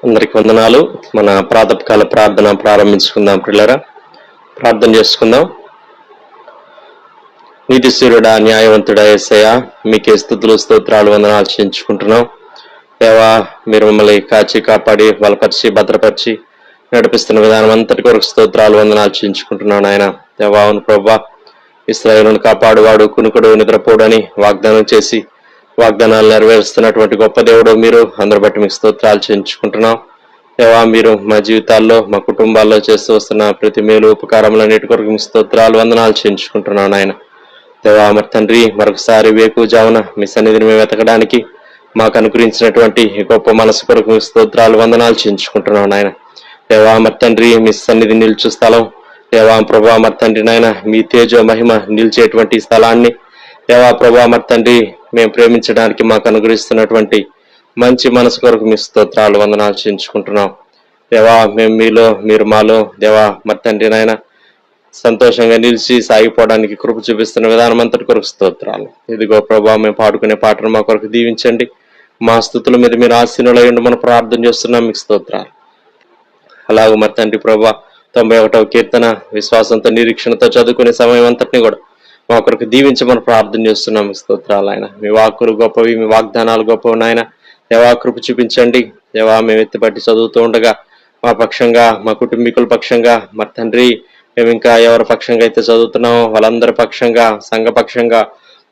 అందరికి వందనాలు. మన ప్రాతకాల ప్రార్థన ప్రారంభించుకుందాం. పిల్లరా, ప్రార్థన చేసుకుందాం. నీతిశూరుడా, న్యాయవంతుడా యేసయ్య, మీకే స్తుతులు స్తోత్రాలు వందనాలు చెల్లించుకుంటున్నాం. దేవా, మీరు మమ్మల్ని కాచి కాపాడి బలపరిచి భద్రపరిచి నడిపిస్తున్న విధానం అంతటి కొరకు స్తోత్రాలు వందనాలు చెల్లించుకుంటున్నాను. ఆయన దేవా, అవును ప్రభా, ఇశ్రాయేలును కాపాడువాడు కునుకుడు నిద్రపోడని వాగ్దానం చేసి వాగ్దానాలు నెరవేరుస్తున్నటువంటి గొప్ప దేవుడు మీరు. అందరి బట్టి మీకు స్తోత్రాలు చెల్లించుకుంటున్నాం. దేవా, మీరు మా జీవితాల్లో మా కుటుంబాల్లో చేస్తూ వస్తున్న ప్రతి మేలు ఉపకారములన్నిటి కొరకు మీ స్తోత్రాలు వందనాలు చెల్లించుకుంటున్నాను. ఆయన దేవా, మరి తండ్రి, మరొకసారి వేకువజామున మీ సన్నిధిని మేము వెతకడానికి మాకు అనుగ్రహించినటువంటి గొప్ప మనసు కొరకు మీ స్తోత్రాలు వందనాలు చెల్లించుకుంటున్నాను. ఆయన దేవా, మరి తండ్రి, మీ సన్నిధి నిల్చు స్థలం దేవా ప్రభా, మరి తండ్రి నాయన, మీ తేజో మహిమ నిలిచేటువంటి స్థలాన్ని దేవా ప్రభా, మరి తండ్రి, మేము ప్రేమించడానికి మాకు అనుగ్రహిస్తున్నటువంటి మంచి మనసు కొరకు మీ స్తోత్రాలు వందనాలు చెల్లించుకుంటున్నాం. దేవా, మేము మీలో మీరు మాలో దేవా మరి తండ్రి నాయన సంతోషంగా నిలిచి సాగిపోవడానికి కృప చూపిస్తున్న విధానం అంతటి కొరకు స్తోత్రాలు. ఇదిగో ప్రభా, మేము పాడుకునే పాటను మా కొరకు దీవించండి. మా స్తుతుల మీద మీరు ఆశీనులయ్యండి మనం ప్రార్థన చేస్తున్నాం. మీకు స్తోత్రాలు. అలాగే మరి తండ్రి ప్రభా, 91వ కీర్తన విశ్వాసంతో నిరీక్షణతో చదువుకునే సమయం అంతటిని కూడా మా కొరకు దీవించమని ప్రార్థన చేస్తున్నాం. స్తోత్రాలు. ఆయన మీ వాక్కులు గొప్పవి, మీ వాగ్దానాలు గొప్పవి. నాయన దేవా, కృప చూపించండి. దేవా, మేము ఎత్తిపట్టి చదువుతూ ఉండగా మా పక్షంగా, మా కుటుంబీకుల పక్షంగా, మరి తండ్రి, మేము ఇంకా ఎవరి పక్షంగా అయితే చదువుతున్నామో వాళ్ళందరి పక్షంగా, సంఘ పక్షంగా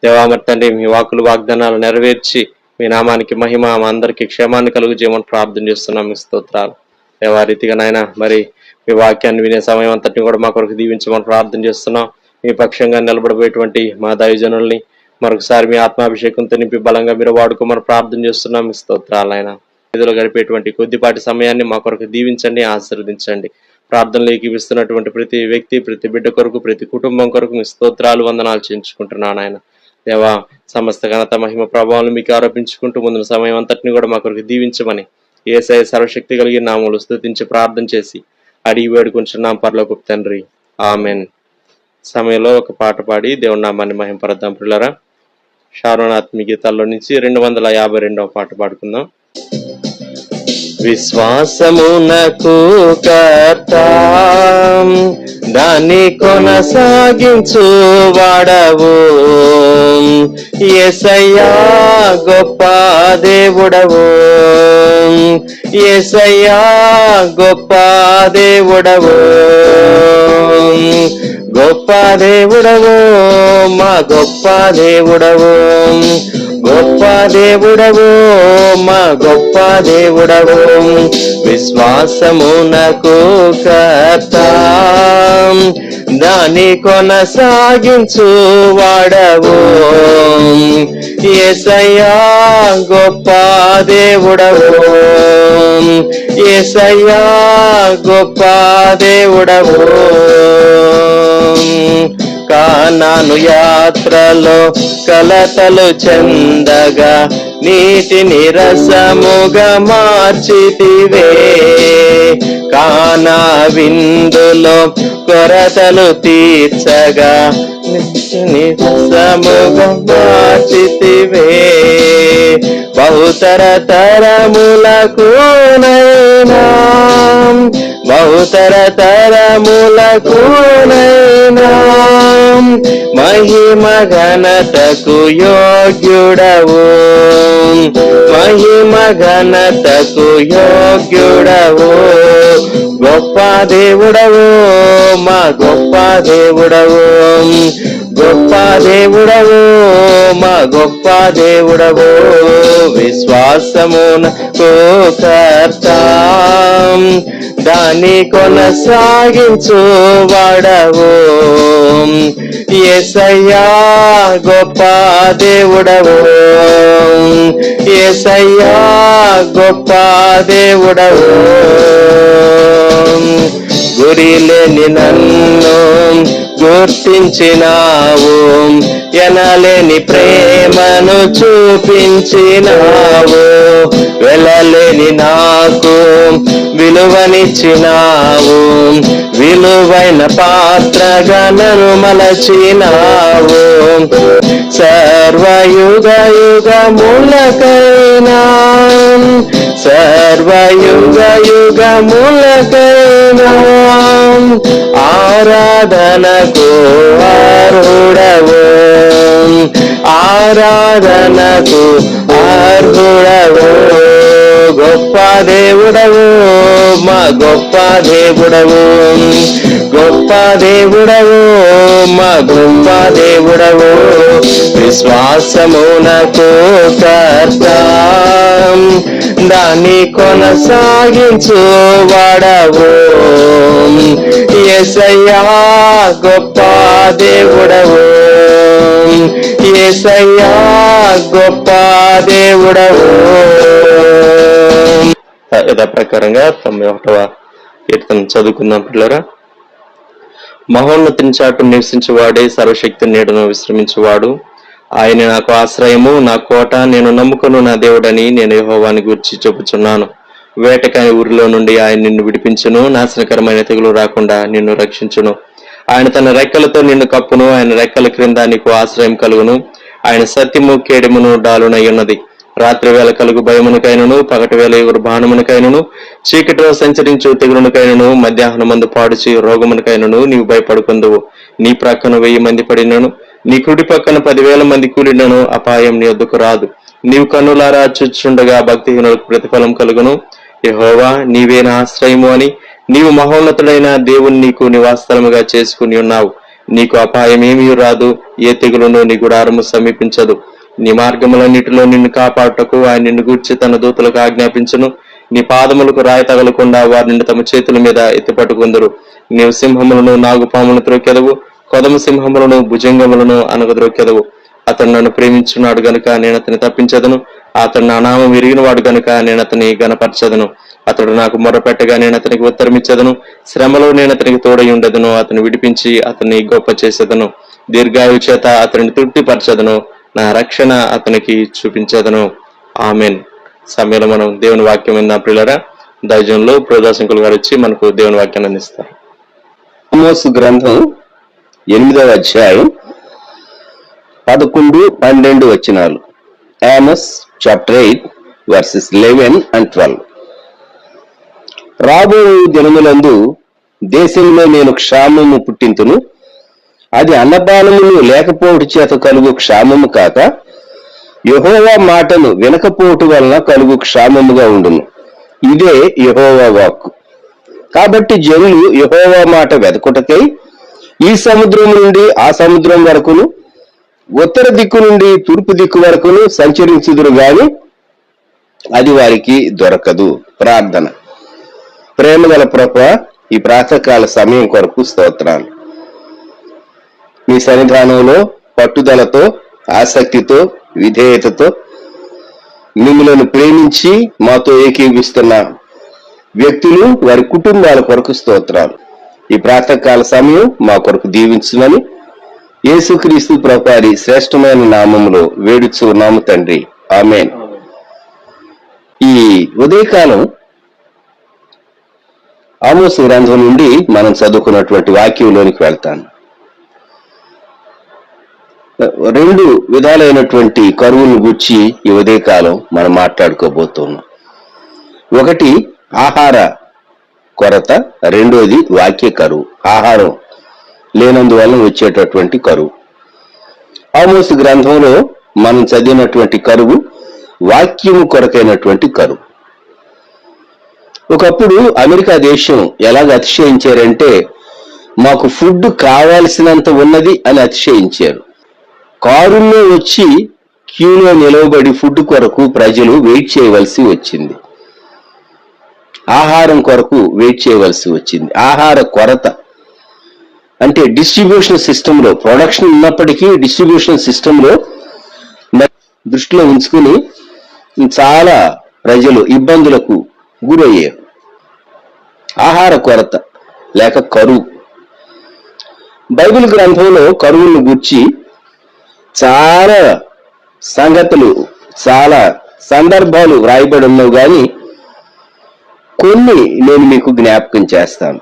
దేవా మరి తండ్రి, మీ వాక్కులు వాగ్దానాలు నెరవేర్చి మీ నామానికి మహిమ, మా అందరికీ క్షేమాన్ని కలుగు చేయమని ప్రార్థన చేస్తున్నాం. మీ స్తోత్రాలు. దేవా, రీతిగా నాయన మరి మీ వాక్యాన్ని వినే సమయం అంతటిని కూడా మా కొరకు దీవించమని ప్రార్థన చేస్తున్నాం. మీ పక్షంగా నిలబడబోయేటువంటి మా దైవజనుల్ని మరొకసారి మీ ఆత్మాభిషేకంతో నింపి బలంగా మీరు వాడుకోమని ప్రార్థన చేస్తున్నాం. మీ స్తోత్రాలు. ఆయన ఇదిలో గడిపేటువంటి కొద్దిపాటి సమయాన్ని మా కొరకు దీవించండి, ఆశీర్వదించండి. ప్రార్థనలు ఏకీపిస్తున్నటువంటి ప్రతి వ్యక్తి, ప్రతి బిడ్డ కొరకు, ప్రతి కుటుంబం కొరకు మీ స్తోత్రాలు వందనాలు చేయించుకుంటున్నాను. ఆయన దేవా, సమస్త ఘనత మహిమ ప్రభావాలు మీకు ఆరోపించుకుంటూ ముందున్న సమయం అంతటిని కూడా మా కొరకు దీవించమని యేసయ్య సర్వశక్తి కలిగిన నామములో స్తుతించి ప్రార్థన చేసి అడిగి వేడుకుంటున్నాం పరలోకపు తండ్రి. ఆమెన్. సమయంలో ఒక పాట పాడి దేవుని నామాన్ని మహింపరద్దాం. పిల్లరా, షారోన్ ఆత్మీయ గీతాల్లో నుంచి 252వ పాట పాడుకుందాం. విశ్వాసమునకు కర్త, దాన్ని కొనసాగించు వాడవు, యేసయ్యా గొప్ప దేవుడవు, యేసయ్యా గొప్ప దేవుడవు, గొప్ప దేవుడవు, మా గొప్ప దేవుడవు, గొప్ప దేవుడవు, మా గొప్ప దేవుడవు, విశ్వాసమునకు కర్త, దాన్ని కొనసాగించు వాడవు, యేసయ్యా గొప్ప దేవుడవు, యేసయ్యా గొప్ప దేవుడవు. కానాను యాత్రలో కలతలు చెందగా నీటిని రసముగా మార్చితివే, కానా విందులో కొరతలు తీర్చగా నీటిని రసముగా మార్చితివే, బహుతర తరములకు నైనా, బహుతర తరములకు నైనా మహిమ ఘనతకు యోగ్యుడవు, మహిమ ఘనతకు యోగ్యుడవు, గొప్ప దేవుడవు, మా గొప్ప దేవుడవు, గొప్ప దేవుడవు, మా గొప్ప దేవుడవు, విశ్వాసమునకు కర్త, దాన్ని కొనసాగించు వాడవు, యేసయ్యా గొప్ప దేవుడవు, యేసయ్యా గొప్ప దేవుడవు. గురిలేని నన్ను గుర్తించినావు, ఎనలేని ప్రేమను చూపించినావు, వెళ్ళలేని నాకు విలువనిచ్చినావు, విలువైన పాత్రగా నన్ను మలచినావు, సర్వయుగ యుగములకైనా సర్వయుగ యుగములకైనా ఆరాధనకు అర్హుడవు, ఆరాధనకు అర్హుడవు. గొప్ప దేవుడవు, మా గొప్ప దేవుడవు, గొప్ప దేవుడవు, మా గొప్ప దేవుడవు. విశ్వాసమునకు కర్త, దాన్ని కొనసాగించు వాడవు. యేసయ్యా గొప్ప దేవుడవు, యేసయ్యా గొప్ప దేవుడవు. యథా ప్రకారంగా 91వ కీర్తన చదువుకుందాం పిల్లరా. మహోన్నతిని చాటు నివసించేవాడే సర్వశక్తి నీడను విశ్రమించేవాడు. ఆయన నాకు ఆశ్రయము, నా కోట, నేను నమ్ముకును నా దేవుడని నేను యెహోవాని గూర్చి చెప్పుచున్నాను. వేటకాని ఊరిలో నుండి ఆయన నిన్ను విడిపించును, నాశనకరమైన తెగులు రాకుండా నిన్ను రక్షించును. ఆయన తన రెక్కలతో నిన్ను కప్పును, ఆయన రెక్కల క్రింద నీకు ఆశ్రయం కలుగును. ఆయన సత్యము కేడమును డాలునై ఉన్నది. రాత్రి వేళ కలుగు భయమునకైనను, పగటి వేళ ఎగురు బాణమునకైనను, చీకటిలో సంచరించు తెగులునకైనను, మధ్యాహ్నమందు పాడుచి రోగమునకైనను నీవు భయపడుకుందువు. నీ ప్రక్కన 1000 మంది పడినను, నీ కుడి పక్కన 10,000 మంది కూలినను అపాయం నీ వద్దకు రాదు. నీవు కన్నులారా చూచుండగా భక్తిహీనులకు ప్రతిఫలం కలుగును. యెహోవా నీవే నా ఆశ్రయము అని నీవు మహోన్నతుడైన దేవుని నీకు నివాసస్థలముగా చేసుకుని ఉన్నావు. నీకు అపాయం ఏమీ రాదు, ఏ తెగులును నీ గుడారము సమీపించదు. నీ మార్గములన్నిటిలో నిన్ను కాపాడుటకు ఆయన నిన్ను గూర్చి తన దూతలకు ఆజ్ఞాపించును. నీ పాదములకు రాయి తగలకుండా వారిని తమ చేతుల మీద ఎత్తిపట్టుకుందరు. నీవు సింహములను, నాగుపాములను త్రొక్కెదవు, కొదమ సింహములను, భుజంగములను అనగద్రొక్కెదవు. అతను నన్ను ప్రేమించున్నాడు గనుక నేను అతన్ని తప్పించదను, అతడు నా నామం విరిగిన వాడు గనుక నేను అతని గనపరచదను. అతడు నాకు మొరపెట్టగా నేను అతనికి ఉత్తరమిచ్చదను, శ్రమలో నేను అతనికి తోడై ఉండదను. అతను విడిపించి అతన్ని గొప్ప చేసేదను, దీర్ఘాయు చేత అతనిని తృప్తిపరచదను, నా రక్షణ అతనికి చూపించదను. ఆమెన్. సమయంలో మనం దేవుని వాక్యం విన్న ప్రియులారా, దైవజనులు ప్రోదాశంకులు గారు వచ్చి మనకు దేవుని వాక్యాన్ని అందిస్తారు. ఆమోసు గ్రంథం 8వ అధ్యాయం 11, 12 వచనాలు. Amos chapter 8 versus 11 and 12. రాబో దినములందు దేశంలో నేను క్షామము పుట్టింతును, అది అన్నపానములు లేకపోవటి చేత కలుగు క్షామము కాక యెహోవా మాటను వినకపోవటు వలన కలుగు క్షామముగా ఉండును. ఇదే యెహోవా వాక్కు. కాబట్టి జనులు యెహోవా మాట వెదకుటకై ఈ సముద్రం నుండి ఆ సముద్రం వరకును, ఉత్తర దిక్కు నుండి తూర్పు దిక్కు వరకును సంచరించుదురు గాని అది వారికి దొరకదు. ప్రార్థన. ప్రేమగల ప్రభువా, ఈ ప్రాతకాల సమయం కొరకు స్తోత్రాలు. మీ సన్నిధానంలో పట్టుదలతో, ఆసక్తితో, విధేయతతో మిమ్మల్ని ప్రేమించి మాతో ఏకీవిస్తున్న వ్యక్తులు, వారి కుటుంబాల కొరకు స్తోత్రాలు. ఈ ప్రాతకాల సమయం మా కొరకు దీవించునని యేసుక్రీస్తు ప్రభువారి శ్రేష్టమైన నామములో వేడుచున్నాము తండ్రి. ఆమేన్. ఈ ఉదయకాలం ఆమోసు గ్రంథం నుండి మనం చదువుకున్నటువంటి వాక్యంలోనికి వెళ్తాను. 2 విధాలైనటువంటి కరువులను గూర్చి ఈ ఉదయకాలం మనం మాట్లాడుకోబోతున్నాం. ఒకటి ఆహార కొరత, రెండోది వాక్య కరువు. ఆహారం లేనందువల్ల వచ్చేటటువంటి కరువు. ఆమోసు గ్రంథంలో మనం చదివినటువంటి కరువు వాక్యము కొరకైనటువంటి కరువు. ఒకప్పుడు అమెరికా దేశం ఎలాగ అతిశయించారంటే, మాకు ఫుడ్ కావాల్సినంత ఉన్నది అని అతిశయించారు. కారుల్లో వచ్చి క్యూలో నిలవబడి ఫుడ్ కొరకు ప్రజలు వెయిట్ చేయవలసి వచ్చింది. ఆహారం కొరకు వెయిట్ చేయవలసి వచ్చింది. ఆహార కొరత అంటే డిస్ట్రిబ్యూషన్ సిస్టంలో, ప్రొడక్షన్ ఉన్నప్పటికీ డిస్ట్రిబ్యూషన్ సిస్టంలో దృష్టిలో ఉంచుకుని చాలా ప్రజలు ఇబ్బందులకు గురయ్యారు. ఆహార కొరత లేక కరువు. బైబిల్ గ్రంథంలో కరువును గూర్చి చాలా సంగతులు, చాలా సందర్భాలు వ్రాయబడి ఉన్నవి, కానీ కొన్ని నేను మీకు జ్ఞాపకం చేస్తాను.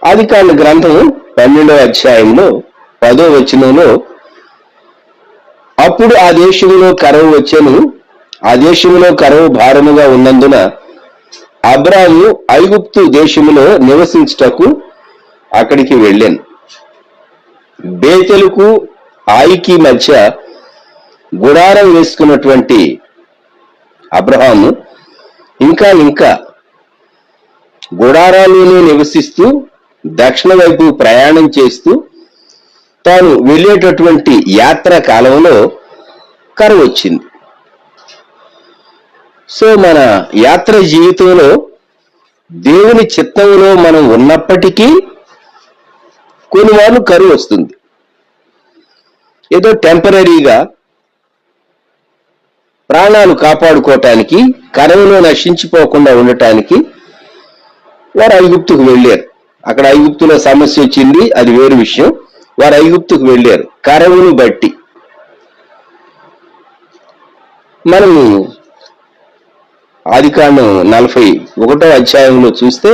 ఆదికాండ గ్రంథం 12వ అధ్యాయంలో 10వ వచనంలో, అప్పుడు ఆ దేశంలో కరువు వచ్చెను, ఆ దేశంలో కరువు భారముగా ఉన్నందున అబ్రాము ఐగుప్తు దేశములో నివసించుటకు అక్కడికి వెళ్ళాను. బేతెలుకు ఆయికి మధ్య గుడారం వేసుకున్నటువంటి అబ్రహాము ఇంకా గుడారాల్లోనే నివసిస్తూ దక్షిణ వైపు ప్రయాణం చేస్తూ తాను వెళ్ళేటటువంటి యాత్ర కాలంలో కరువు వచ్చింది. సో మన యాత్ర జీవితంలో దేవుని చిత్తంలో మనం ఉన్నప్పటికీ కొన్నివారు కరువు వస్తుంది. ఏదో టెంపరీగా ప్రాణాలు కాపాడుకోవటానికి, కరువులో నశించిపోకుండా ఉండటానికి వారు ఐగుప్తుకు వెళ్ళారు. అక్కడ ఐగుప్తులో సమస్య వచ్చింది, అది వేరు విషయం. వారు ఐగుప్తుకు వెళ్ళారు కరువును బట్టి. మనము ఆదికాండం 41వ అధ్యాయంలో చూస్తే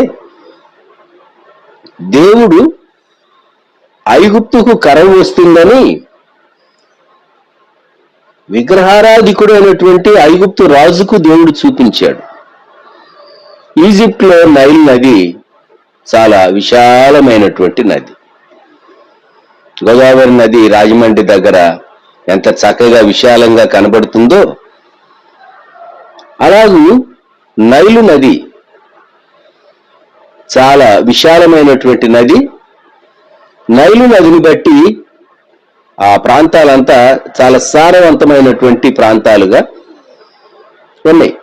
దేవుడు ఐగుప్తుకు కరువు వస్తుందని విగ్రహారాధికుడు అయినటువంటి ఐగుప్తు రాజుకు దేవుడు చూపించాడు. ఈజిప్ట్ లో నైల్ నది చాలా విశాలమైనటువంటి నది. గోదావరి నది రాజమండ్రి దగ్గర ఎంత చక్కగా విశాలంగా కనబడుతుందో, అలాగే నైలు నది చాలా విశాలమైనటువంటి నది. నైలు నదిని బట్టి ఆ ప్రాంతాలంతా చాలా సారవంతమైనటువంటి ప్రాంతాలుగా ఉన్నాయి.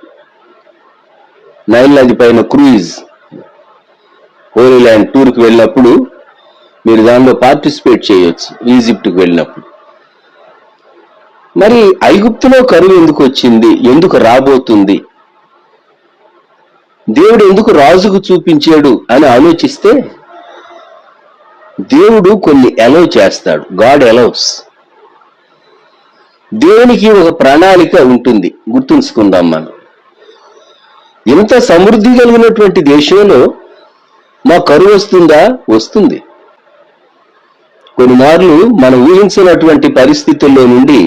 నైల్ నది పైన క్రూయిజ్, హోలీ ల్యాండ్ టూర్కి వెళ్ళినప్పుడు మీరు దానిలో పార్టిసిపేట్ చేయొచ్చు, ఈజిప్ట్కి వెళ్ళినప్పుడు. మరి ఐగుప్తులో కరువు ఎందుకు వచ్చింది, ఎందుకు రాబోతుంది, దేవుడు ఎందుకు రాజుకు చూపించాడు అని ఆలోచిస్తే దేవుడు కొన్ని అలౌ చేస్తాడు. God allows. దేవునికి ఒక ప్రణాళిక ఉంటుంది, గుర్తుంచుకుందాం మనం. ఇంత సమృద్ధి కలిగినటువంటి దేశంలో మా కరువు వస్తుందా? వస్తుంది. కొన్నిమార్లు మనం ఊహించినటువంటి పరిస్థితుల్లో నుండి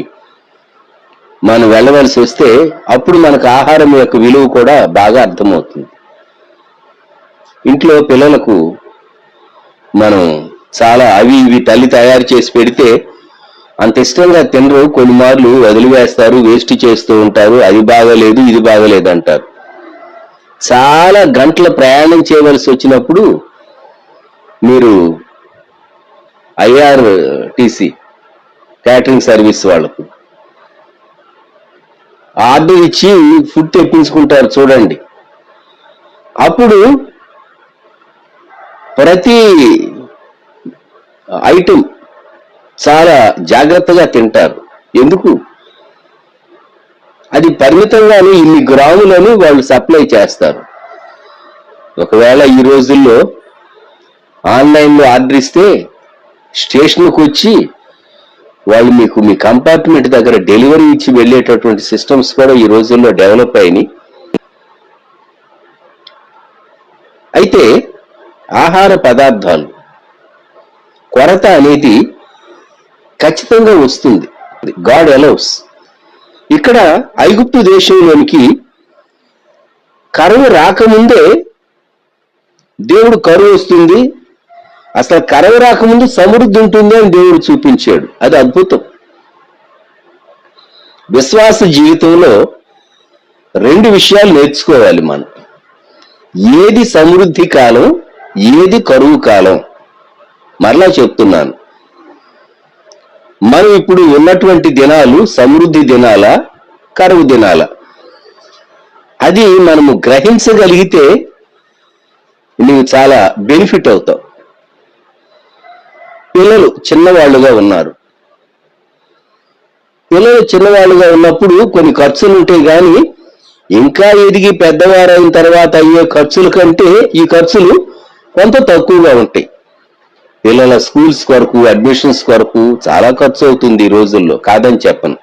మనం వెళ్ళవలసి వస్తే అప్పుడు మనకు ఆహారం యొక్క విలువ కూడా బాగా అర్థమవుతుంది. ఇంట్లో పిల్లలకు మనం చాలా అవి ఇవి తల్లి తయారు చేసి పెడితే అంత ఇష్టంగా తినరు. కొన్నిమార్లు వదిలివేస్తారు, వేస్ట్ చేస్తూ ఉంటారు. అది బాగలేదు, ఇది బాగలేదు అంటారు. చాలా గంటల ప్రయాణం చేయవలసి వచ్చినప్పుడు మీరు IRTC క్యాటరింగ్ సర్వీస్ వాళ్ళకు ఆర్డర్ ఇచ్చి ఫుడ్ తెప్పించుకుంటారు చూడండి. అప్పుడు ప్రతి ఐటెం చాలా జాగ్రత్తగా తింటారు. ఎందుకు? అది పరిమితంగానే ఇన్ని గ్రాములని వాళ్ళు సప్లై చేస్తారు. ఒకవేళ ఈ రోజుల్లో ఆన్లైన్లో ఆర్డర్ ఇస్తే స్టేషన్కి వచ్చి వాళ్ళు మీకు మీ కంపార్ట్మెంట్ దగ్గర డెలివరీ ఇచ్చి వెళ్ళేటటువంటి సిస్టమ్స్ కూడా ఈ రోజుల్లో డెవలప్ అయినాయి. అయితే ఆహార పదార్థాలు కొరత అనేది ఖచ్చితంగా వస్తుంది. God allows. ఇక్కడ ఐగుప్తు దేశంలోనికి కరువు రాకముందే దేవుడు కరువు వస్తుంది, అసలు కరువు రాకముందు సమృద్ధి ఉంటుంది అని దేవుడు చూపించాడు. అది అద్భుతం. విశ్వాస జీవితంలో రెండు విషయాలు నేర్చుకోవాలి మనం. ఏది సమృద్ధి కాలం, ఏది కరువు కాలం. మరలా చెప్తున్నాను, మనం ఇప్పుడు ఉన్నటువంటి దినాలు సమృద్ధి దినాల, కరువు దినాల, అది మనము గ్రహించగలిగితే నువ్వు చాలా బెనిఫిట్ అవుతావు. పిల్లలు చిన్నవాళ్లుగా ఉన్నారు. పిల్లలు చిన్నవాళ్లుగా ఉన్నప్పుడు కొన్ని ఖర్చులు ఉంటాయి, కానీ ఇంకా ఎదిగి పెద్దవారైన తర్వాత అయ్యే ఖర్చుల కంటే ఈ ఖర్చులు కొంత తక్కువగా ఉంటాయి. పిల్లల స్కూల్స్ కొరకు, అడ్మిషన్స్ కొరకు చాలా ఖర్చు అవుతుంది ఈ రోజుల్లో, కాదని చెప్పను.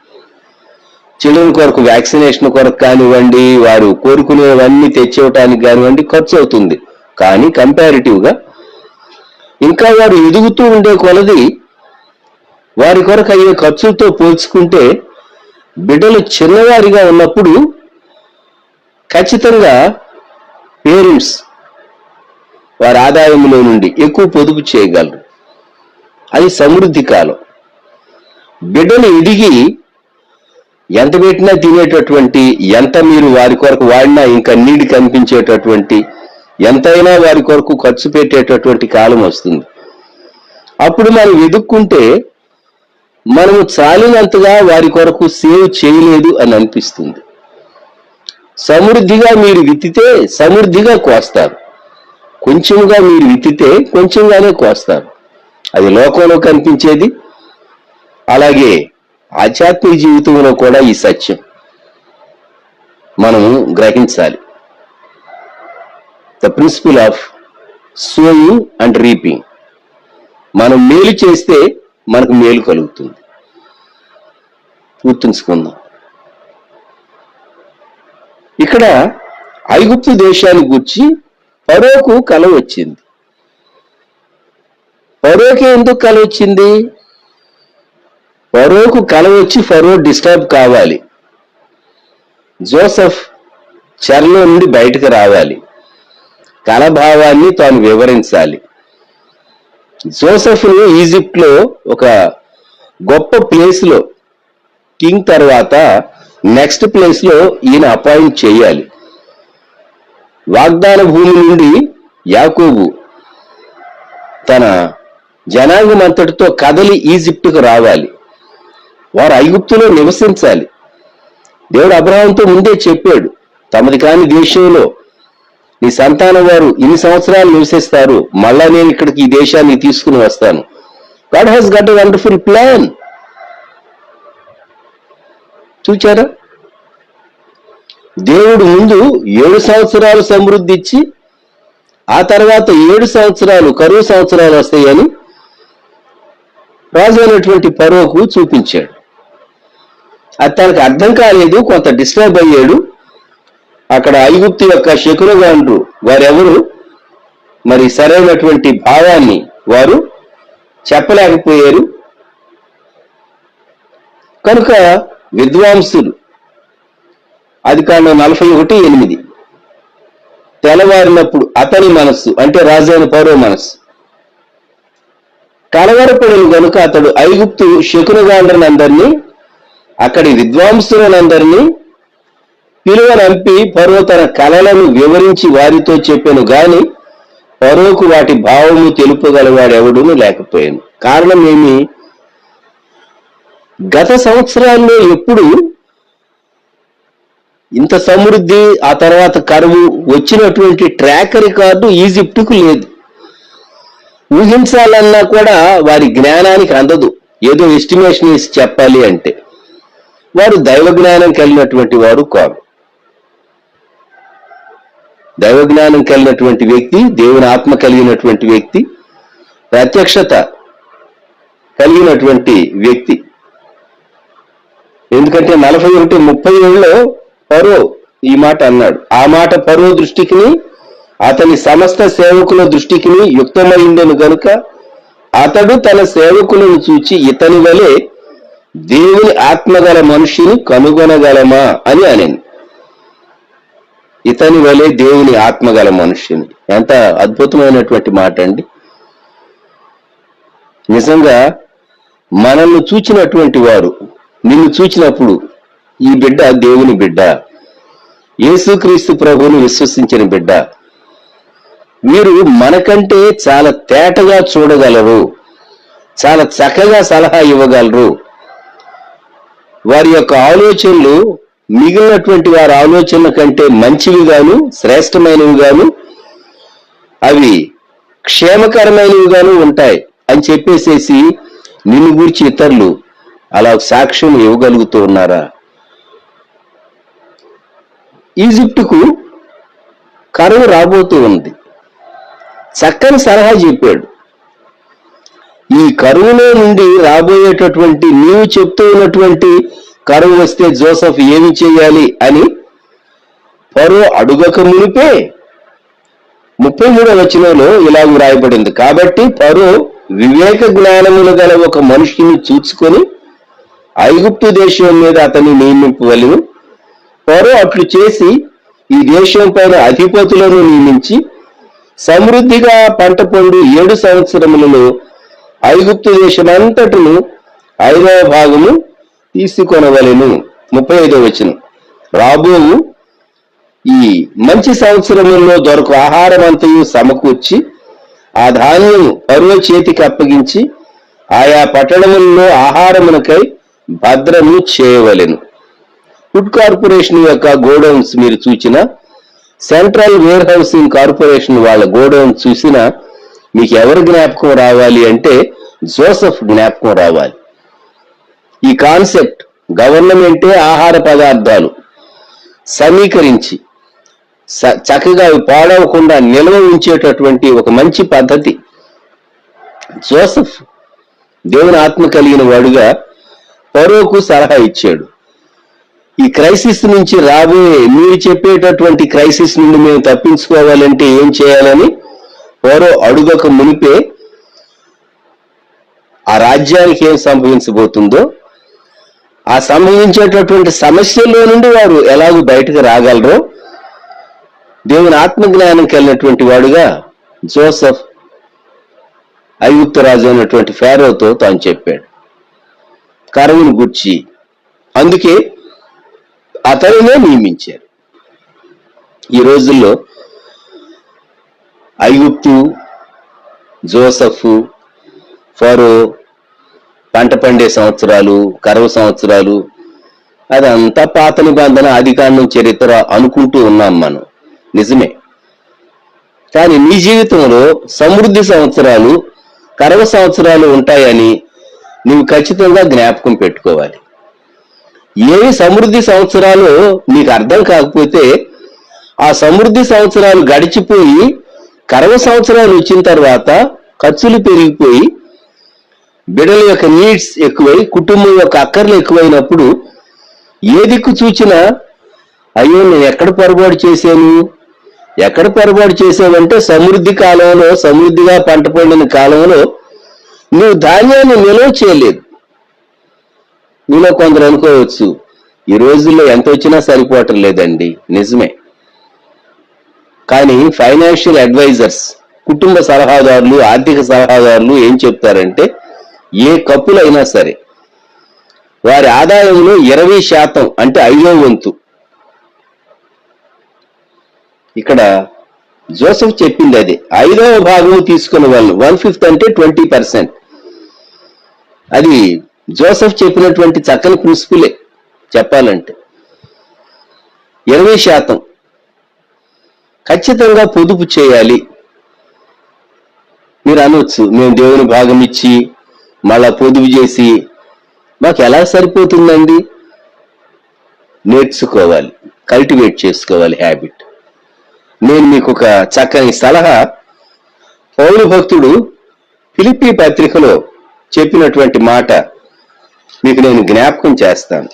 చిల్డ్రన్ కొరకు వ్యాక్సినేషన్ కొరకు కానివ్వండి, వారు కోరుకునేవన్నీ తెచ్చివ్వటానికి కానివ్వండి ఖర్చు అవుతుంది. కానీ కంపారిటివ్గా ఇంకా వారు ఎదుగుతూ ఉండే కొలది వారి కొరకు అయ్యే ఖర్చులతో పోల్చుకుంటే బిడ్డలు చిన్నవారిగా ఉన్నప్పుడు ఖచ్చితంగా పేరెంట్స్ వారి ఆదాయంలో నుండి ఎక్కువ పొదుపు చేయగలరు. అది సమృద్ధి కాలం. బిడ్డలు ఎదిగి ఎంత పెట్టినా తినేటటువంటి, ఎంత మీరు వారి కొరకు వాడినా ఇంకా నీడి కనిపించేటటువంటి, ఎంతైనా వారి కొరకు ఖర్చు పెట్టేటటువంటి కాలం వస్తుంది. అప్పుడు మనం ఎదుక్కుంటే మనము చాలినంతగా వారి కొరకు సేవ్ చేయలేదు అని అనిపిస్తుంది. సమృద్ధిగా మీరు విత్తితే సమృద్ధిగా కోస్తారు, కొంచెంగా మీరు విత్తితే కొంచెంగానే కోస్తారు. అది లోకంలో కనిపించేది. అలాగే ఆధ్యాత్మిక జీవితంలో కూడా ఈ సత్యం మనము గ్రహించాలి. The principle of sowing and reaping. మనం మేలు చేస్తే మనకు మేలు కలుగుతుంది. గుర్తుంచుకుందాం. ఇక్కడ ఐగుప్తు దేశాన్ని గురించి ఫరోకు కల వచ్చింది. ఫరోకి ఎందుకు కల వచ్చింది? ఫరోకు కల వచ్చి ఫరో డిస్టర్బ్ కావాలి, జోసెఫ్ చెరలో నుండి బయటకు రావాలి, కల భావాన్ని తాను వివరించాలి. జోసెఫ్ని ఈజిప్ట్ లో ఒక గొప్ప ప్లేస్ లో కింగ్ తర్వాత నెక్స్ట్ ప్లేస్ లో ఈయన అపాయింట్ చేయాలి. వాగ్దాన భూమి నుండి యాకోబు తన జనాంగం అంతటితో కదలి ఈజిప్టుకు రావాలి. వారు ఐగుప్తులో నివసించాలి. దేవుడు అబ్రహాంతో ముందే చెప్పాడు, తమది కాని దేశంలో నీ సంతానం వారు ఇన్ని సంవత్సరాలు నివసిస్తారు, మళ్ళా నేను ఇక్కడికి ఈ దేశాన్ని తీసుకుని వస్తాను. God has got a wonderful plan. చూచారా? దేవుడు ముందు 7 సంవత్సరాలు సమృద్ధి ఇచ్చి ఆ తర్వాత 7 సంవత్సరాలు కరువు సంవత్సరాలు వస్తాయని రాజు అయినటువంటి ఫరోకు చూపించాడు. అది తనకు అర్థం కాలేదు, కొంత డిస్టర్బ్ అయ్యాడు. అక్కడ ఐగుప్తు యొక్క శకునగాండ్రు వారెవరు మరి సరైనటువంటి భావాన్ని వారు చెప్పలేకపోయారు. కనుక విద్వాంసులు ఆదికాండం 41:8 తెల్లవారినప్పుడు అతని మనస్సు అంటే రాజైన ఫరో మనస్సు కలవరపడిన గనుక అతడు ఐగుప్తు శకునగాండ్రనందరినీ అక్కడి విద్వాంసులనందరినీ పిలువనంపి ఫరో తన కలలను వివరించి వారితో చెప్పాను గాని ఫరోకు వాటి భావము తెలుపగలవాడెవడును లేకపోయాను. కారణం ఏమి? గత సంవత్సరాల్లో ఎప్పుడు ఇంత సమృద్ధి ఆ తర్వాత కరువు వచ్చినటువంటి ట్రాక్ రికార్డు ఈజిప్టుకు లేదు. ఊహించాలన్నా కూడా వారి జ్ఞానానికి అందదు. ఏదో ఎస్టిమేషన్ వేసి చెప్పాలి అంటే వారు దైవ జ్ఞానం కలిగినటువంటి వారు కాదు. దైవ జ్ఞానం కలిగినటువంటి వ్యక్తి, దేవుని ఆత్మ కలిగినటువంటి వ్యక్తి, ప్రత్యక్షత కలిగినటువంటి వ్యక్తి. ఎందుకంటే 41:37లో ఫరో ఈ మాట అన్నాడు. ఆ మాట ఫరో దృష్టికి అతని సమస్త సేవకుల దృష్టికి యుక్తమైండెను గనుక అతడు తన సేవకులను చూచి ఇతని వలె దేవుని ఆత్మగల మనిషిని కనుగొనగలమా అని అనెను. ఇతని వలె దేవుని ఆత్మగల మనుష్యుని. ఎంత అద్భుతమైనటువంటి మాట అండి. నిజంగా మనల్ని చూచినటువంటి వారు నిన్ను చూచినప్పుడు ఈ బిడ్డ దేవుని బిడ్డ, యేసుక్రీస్తు ప్రభువుని విశ్వసించిన బిడ్డ, వీరు మనకంటే చాలా తేటగా చూడగలరు, చాలా చక్కగా సలహా ఇవ్వగలరు. వారి యొక్క ఆలోచనలు మిగిలినటువంటి వారి ఆలోచనల కంటే మంచివి గాను శ్రేష్టమైనవి గాను అవి క్షేమకరమైనవి గాను ఉంటాయి అని చెప్పేసేసి నిన్ను గురించి ఇతరులు అలా సాక్ష్యం ఇవ్వగలుగుతూ ఉన్నారా? ఈజిప్టుకు కరువు రాబోతూ ఉంది. చక్కని సలహా చెప్పాడు. ఈ కరువులో నుండి రాబోయేటటువంటి నీవు చెప్తూ ఉన్నటువంటి కరువు వస్తే జోసెఫ్ ఏమి చేయాలి అని ఫరో అడుగక మునిపే 33వ వచనంలో ఇలాగ వ్రాయబడింది. కాబట్టి ఫరో వివేక జ్ఞానములు గల ఒక మనిషిని చూచుకొని ఐగుప్తు దేశం మీద అతన్ని నియమింపవలెను. ఫరో అట్లు చేసి ఈ దేశం పైన అధిపతులను నియమించి సమృద్ధిగా పంట పండు 7 సంవత్సరములలో ఐగుప్తు దేశమంతటను 5వ భాగము తీసుకొనవలెను. 35వ వచనం. రాబోవు ఈ మంచి సంవత్సరములలో దొరకు ఆహారమంతయు సమకూర్చి ఆ ధాన్యం ఫరో చేతికి అప్పగించి ఆయా పట్టణములలో ఆహారమునకై భద్రము చేయవలెను. ఫుడ్ కార్పొరేషన్ యొక్క గోడౌన్స్ మీరు చూచిన, సెంట్రల్ వేర్ హౌసింగ్ కార్పొరేషన్ వాళ్ళ గోడౌన్ చూసినా మీకు ఎవరు జ్ఞాపకం రావాలి అంటే జోసెఫ్ జ్ఞాపకం రావాలి. ఈ కాన్సెప్ట్ గవర్నమెంటే ఆహార పదార్థాలు సమీకరించి చక్కగా పాడవకుండా నిల్వ ఉంచేటటువంటి ఒక మంచి పద్ధతి. జోసెఫ్ దేవుని ఆత్మ కలిగిన వాడుగా ఫరోకు సలహా ఇచ్చాడు. ఈ క్రైసిస్ నుంచి రాబోయే మీరు చెప్పేటటువంటి క్రైసిస్ నుండి మేము తప్పించుకోవాలంటే ఏం చేయాలని ఫరో అడుగక మునిపే ఆ రాజ్యానికి ఏం సంభవించబోతుందో, ఆ సంభవించేటటువంటి సమస్యల్లో నుండి వారు ఎలాగో బయటకు రాగలరో దేవుని ఆత్మజ్ఞానం కలిగినటువంటి వాడుగా జోసెఫ్ ఐగుప్తు రాజు అయినటువంటి ఫారోతో తాను చెప్పాడు కరువును గుర్చి. అందుకే అతనినే నియమించారు. ఈ రోజుల్లో ఐగుప్తు, జోసెఫ్, ఫరో, పంట పండే సంవత్సరాలు, కరువు సంవత్సరాలు, అదంతా పాత నిబంధన ఆదికాండం చరిత్ర అనుకుంటూ ఉన్నాం మనం. నిజమే. కానీ నీ జీవితంలో సమృద్ధి సంవత్సరాలు, కరువు సంవత్సరాలు ఉంటాయని నీవు ఖచ్చితంగా జ్ఞాపకం పెట్టుకోవాలి. ఏవి సమృద్ధి సంవత్సరాలు నీకు అర్థం కాకపోతే ఆ సమృద్ధి సంవత్సరాలు గడిచిపోయి కరువు సంవత్సరాలు వచ్చిన తర్వాత ఖర్చులు పెరిగిపోయి బిడ్డల యొక్క నీడ్స్ ఎక్కువై కుటుంబం యొక్క అక్కర్లు ఎక్కువైనప్పుడు ఏ దిక్కు చూచినా అయ్యో నేను ఎక్కడ పొరపాటు చేశావంటే సమృద్ధి కాలంలో, సమృద్ధిగా పంట పండిన కాలంలో నువ్వు ధాన్యాన్ని నిల్వ చేయలేదు. మీలో కొందరు అనుకోవచ్చు ఈ రోజుల్లో ఎంత వచ్చినా సరిపోవటం లేదండి. నిజమే. కానీ ఫైనాన్షియల్ అడ్వైజర్స్, కుటుంబ సలహాదారులు, ఆర్థిక సలహాదారులు ఏం చెప్తారంటే ఏ కప్పులైనా సరే వారి ఆదాయంలో 20% అంటే 5వ వంతు. ఇక్కడ జోసెఫ్ చెప్పింది అదే, 5వ భాగం తీసుకున్న వాళ్ళు 1/5 అంటే 20%. అది జోసెఫ్ చెప్పినటువంటి చక్కని ప్రిన్సిపులే చెప్పాలంటే. 20% ఖచ్చితంగా పొదుపు చేయాలి. మీరు అనొచ్చు మేము దేవుని భాగం ఇచ్చి మళ్ళా పొదుపు చేసి మాకు ఎలా సరిపోతుందండి? నేర్చుకోవాలి, కల్టివేట్ చేసుకోవాలి హ్యాబిట్. నేను మీకు ఒక చక్కని సలహా పౌలు భక్తుడు ఫిలిప్పీ పత్రికలో చెప్పినటువంటి మాట మీకు నేను జ్ఞాపకం చేస్తాను.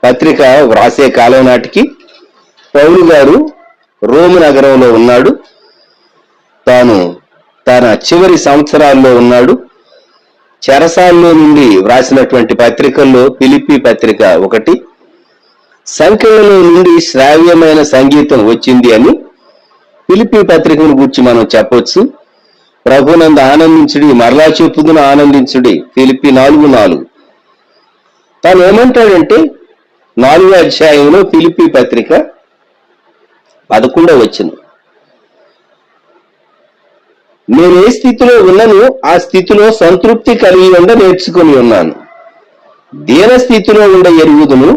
పత్రిక వ్రాసే కాలం నాటికి పౌలు గారు రోము నగరంలో ఉన్నాడు. తాను తన చివరి సంవత్సరాల్లో ఉన్నాడు. చెరసాల్లో నుండి వ్రాసినటువంటి పత్రికల్లో ఫిలిప్పీ పత్రిక ఒకటి. సంఖ్యలలో నుండి శ్రావ్యమైన సంగీతం వచ్చింది అని ఫిలిప్పీ పత్రికను గురించి మనం చెప్పొచ్చు. ప్రభునందు ఆనందించుడి, మరలా చెప్పుదును ఆనందించుడి. ఫిలిప్పీ 4:4. తాను ఏమంటాడంటే 4వ అధ్యాయంలో ఫిలిప్పీ పత్రిక 11వ వచనం, నేను ఏ స్థితిలో ఉన్నను ఆ స్థితిలో సంతృప్తి కలిగి ఉండ నేర్చుకుని ఉన్నాను. దీన స్థితిలో ఉండ ఎరుగుదును,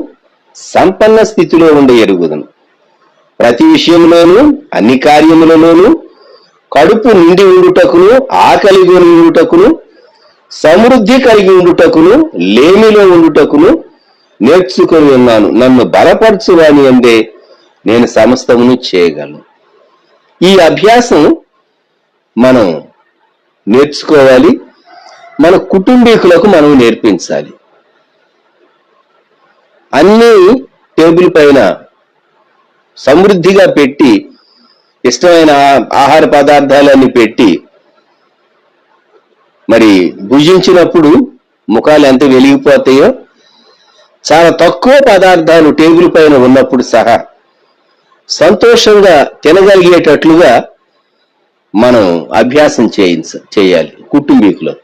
సంపన్న స్థితిలో ఉండ ఎరుగుదును. ప్రతి విషయంలోనూ అన్ని కార్యములలోనూ కడుపు నిండి ఉండుటకును, ఆకలి కొని ఉండుటకును, సమృద్ధి కలిగి ఉండుటకును, లేమిలో ఉండుటకును నేర్చుకుని ఉన్నాను. నన్ను బలపరచువాని అందే నేను సమస్తమును చేయగలను. ఈ అభ్యాసం మనం నేర్చుకోవాలి. మన కుటుంబీకులకు మనం నేర్పించాలి. అన్ని టేబుల్ పైన సమృద్ధిగా పెట్టి ఇష్టమైన ఆహార పదార్థాలన్నీ పెట్టి మరి భుజించినప్పుడు ముఖాలు ఎంత వెలిగిపోతాయో చాలా తక్కువ పదార్థాలు టేబుల్ పైన ఉన్నప్పుడు సహా సంతోషంగా తినగలిగేటట్లుగా మనం అభ్యాసం చేయాలి కుటుంబీకులు.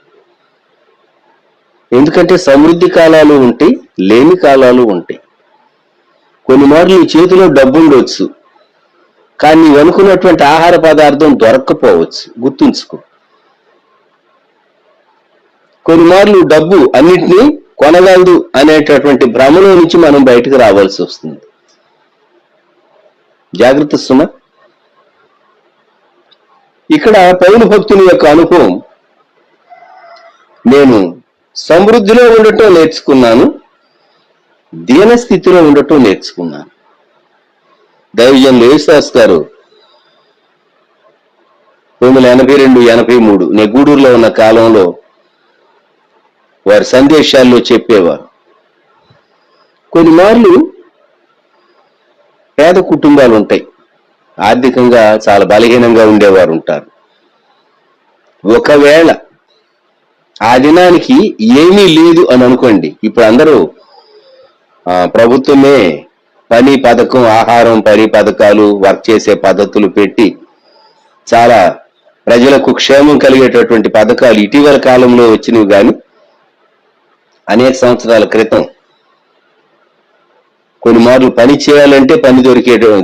ఎందుకంటే సమృద్ధి కాలాలు ఉంటాయి, లేని కాలాలు ఉంటాయి. కొన్ని మార్లు నీ చేతిలో డబ్బు ఉండొచ్చు, కానీ నీవు అనుకున్నటువంటి ఆహార పదార్థం దొరక్కపోవచ్చు. గుర్తుంచుకో. కొన్ని మార్లు డబ్బు అన్నిటినీ కొనగలదు అనేటటువంటి భ్రమలో నుంచి మనం బయటకు రావాల్సి వస్తుంది. జాగ్రత్త సుమ. ఇక్కడ పౌలు భక్తుని యొక్క అనుభవం, నేను సమృద్ధిలో ఉండటం నేర్చుకున్నాను, దీనస్థితిలో ఉండటం నేర్చుకున్నాను. దైవజనులు యేసుదాస్ గారు 1982-83 నేను గూడూరులో ఉన్న కాలంలో వారి సందేశాల్లో చెప్పేవారు. కొన్ని మార్లు పేద కుటుంబాలు ఉంటాయి, ఆర్థికంగా చాలా బలహీనంగా ఉండేవారు ఉంటారు. ఒకవేళ ఆ దినానికి ఏమీ లేదు అని అనుకోండి, ఇప్పుడు అందరూ ప్రభుత్వమే పని పథకం, ఆహారం, పని పథకాలు, వర్క్ చేసే పద్ధతులు పెట్టి చాలా ప్రజలకు క్షేమం కలిగేటటువంటి పథకాలు ఇటీవల కాలంలో వచ్చినవి. కానీ అనేక సంవత్సరాల క్రితం కొన్ని మార్లు పని చేయాలంటే పని